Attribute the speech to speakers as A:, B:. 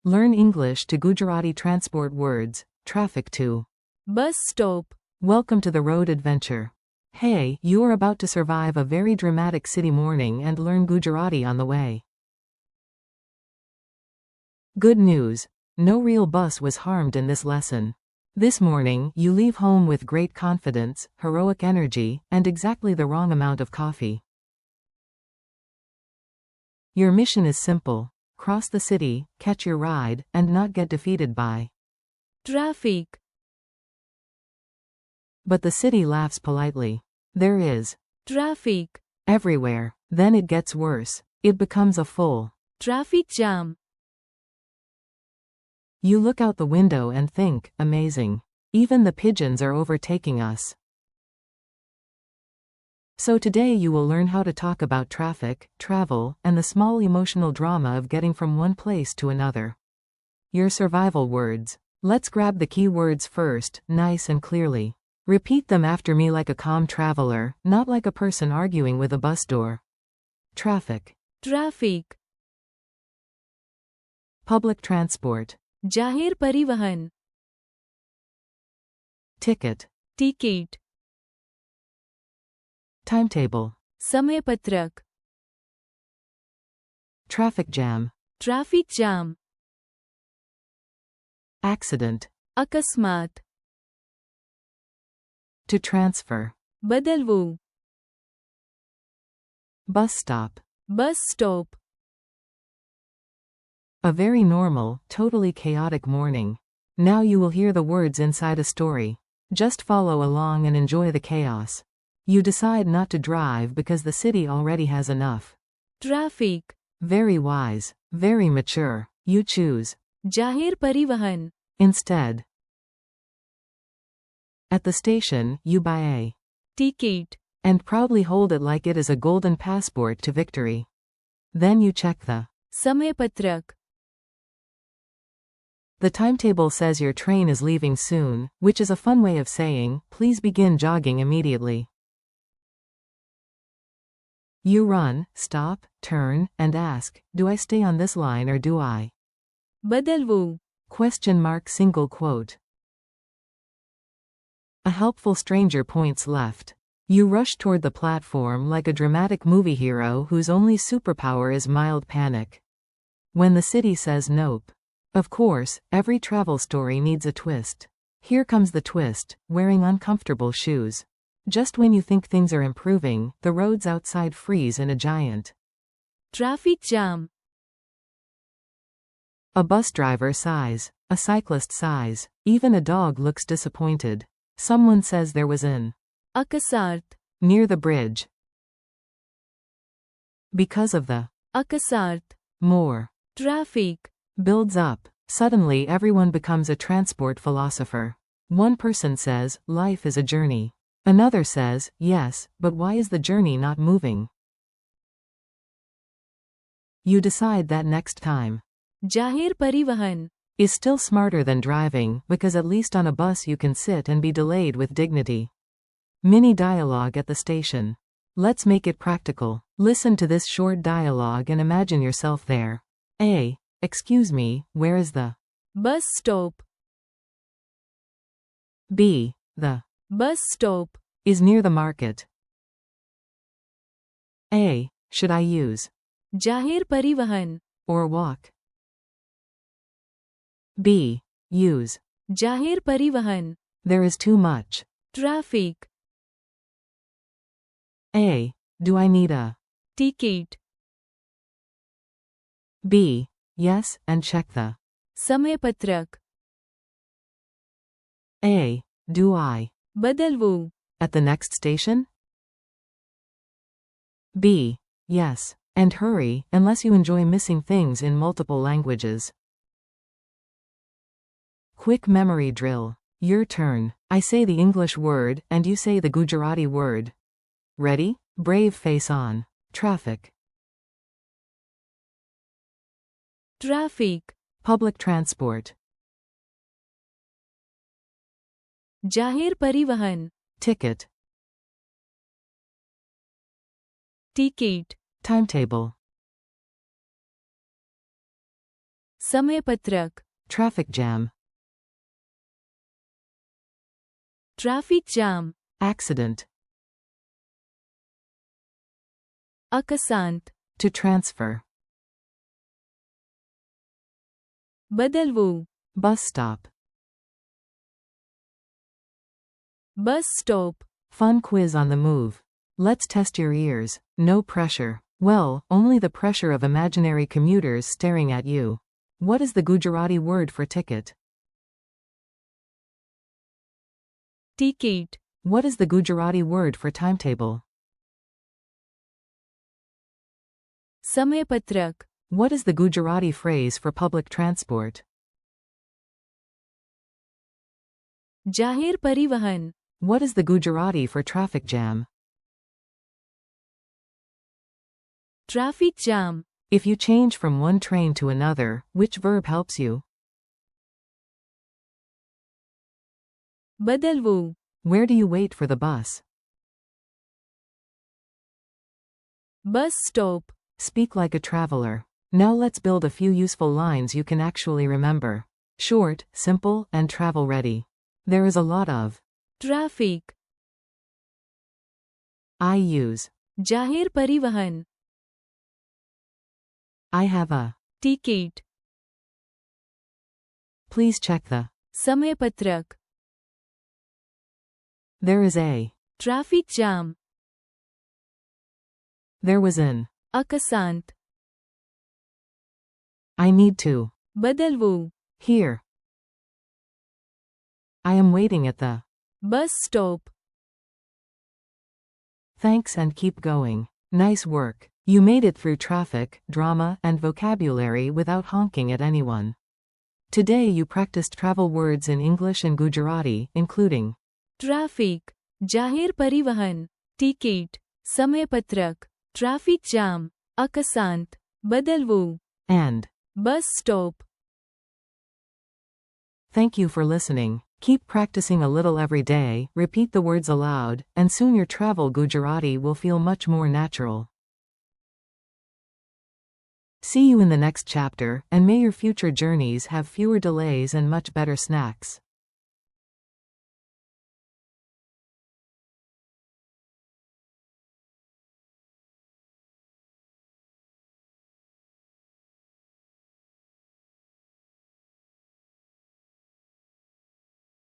A: Learn English to Gujarati transport words. Traffic to.
B: Bus stop.
A: Welcome to the road adventure. Hey, you are about to survive a very dramatic city morning and learn Gujarati on the way. Good news. No real bus was harmed in this lesson. This morning, you leave home with great confidence, heroic energy, and exactly the wrong amount of coffee. Your mission is simple. Cross the city, catch your ride, and not get defeated by
B: traffic.
A: But the city laughs politely. There is
B: Traffic.
A: everywhere. Then it gets worse. It becomes a full
B: Traffic jam.
A: You look out the window and think, amazing. Even the pigeons are overtaking us. So today you will learn how to talk about traffic, travel, and the small emotional drama of getting from one place to another. Your survival words. Let's grab the key words first, nice and clearly. Repeat them after me like a calm traveler, not like a person arguing with a bus door. Traffic.
B: Traffic.
A: Public transport.
B: जाहिर परिवहन.
A: Ticket.
B: Ticket.
A: Timetable.
B: समयपत्रक.
A: Traffic jam.
B: Traffic jam.
A: Accident.
B: अकस्मात.
A: To transfer.
B: बदलवू.
A: Bus stop.
B: Bus stop.
A: A very normal, totally chaotic morning. Now you will hear the words inside a story. Just follow along and enjoy the chaos. You decide not to drive because the city already has enough.
B: Traffic.
A: Very wise, very mature. You choose.
B: जाहिर परिवहन.
A: Instead. At the station, you buy a
B: Ticket.
A: and proudly hold it like it is a golden passport to victory. Then you check the
B: समयपत्रक.
A: The timetable says your train is leaving soon, which is a fun way of saying, please begin jogging immediately. You run, stop, turn, and ask, do I stay on this line or do I?
B: बदलवू.
A: Question mark single quote. A helpful stranger points left. You rush toward the platform like a dramatic movie hero whose only superpower is mild panic. When the city says nope. Of course, every travel story needs a twist. Here comes the twist, wearing uncomfortable shoes. Just when you think things are improving, the roads outside freeze in a giant
B: Traffic jam.
A: A bus driver sighs. A cyclist sighs. Even a dog looks disappointed. Someone says there was an
B: अकसात.
A: near the bridge. Because of the
B: अकसात.
A: more
B: Traffic.
A: builds up. Suddenly everyone becomes a transport philosopher. One person says, life is a journey. Another says, yes, but why is the journey not moving? You decide that next time
B: जाहिर परिवहन.
A: is still smarter than driving, because at least on a bus you can sit and be delayed with dignity. Mini dialogue at the station. Let's make it practical. Listen to this short dialogue and imagine yourself there. A. Excuse me, where is the
B: Bus stop.
A: B. The
B: Bus stop.
A: is near the market. A. Should I use
B: जाहिर परिवहन.
A: or walk? B. Use.
B: जाहिर परिवहन.
A: There is too much.
B: Traffic.
A: A. Do I need a
B: Ticket.
A: B. Yes, and check the
B: समयपत्रक.
A: A. Do I
B: बदलवू.
A: at the next station? B. Yes, and hurry, unless you enjoy missing things in multiple languages. Quick memory drill. Your turn. I say the English word, and you say the Gujarati word. Ready? Brave face on. Traffic.
B: Traffic.
A: Public transport.
B: जाहिर परिवहन.
A: Ticket.
B: Ticket.
A: Timetable.
B: समयपत्रक.
A: Traffic jam.
B: Traffic jam.
A: Accident.
B: अकस्मात.
A: To transfer.
B: बदलवू.
A: Bus stop.
B: Bus stop.
A: Fun quiz on the move. Let's test your ears. No pressure. Well, only the pressure of imaginary commuters staring at you. What is the Gujarati word for ticket?
B: Ticket.
A: What is the Gujarati word for timetable?
B: समयपत्रक.
A: What is the Gujarati phrase for public transport?
B: जाहिर परिवहन.
A: What is the Gujarati for traffic jam?
B: Traffic jam.
A: If you change from one train to another, which verb helps you?
B: बदलवू.
A: Where do you wait for the bus?
B: Bus stop.
A: Speak like a traveler. Now let's build a few useful lines you can actually remember. Short, simple, and travel ready. There is a lot of.
B: Traffic.
A: I use.
B: जाहिर परिवहन.
A: I have a.
B: Ticket.
A: Please check the.
B: समयपत्रक.
A: There is a.
B: Traffic jam.
A: There was an.
B: अकस्मात.
A: I need to.
B: बदलवू.
A: Here. I am waiting at the.
B: Bus stop.
A: Thanks and keep going. Nice work. You made it through traffic, drama, and vocabulary without honking at anyone. Today you practiced travel words in English and Gujarati, including
B: traffic. जाहिर परिवहन. Ticket. समयपत्रक. Traffic jam. अकस्मात. बदलवू.
A: and.
B: Bus stop.
A: Thank you for listening. Keep practicing a little every day, repeat the words aloud, and soon your travel Gujarati will feel much more natural. See you in the next chapter, and may your future journeys have fewer delays and much better snacks.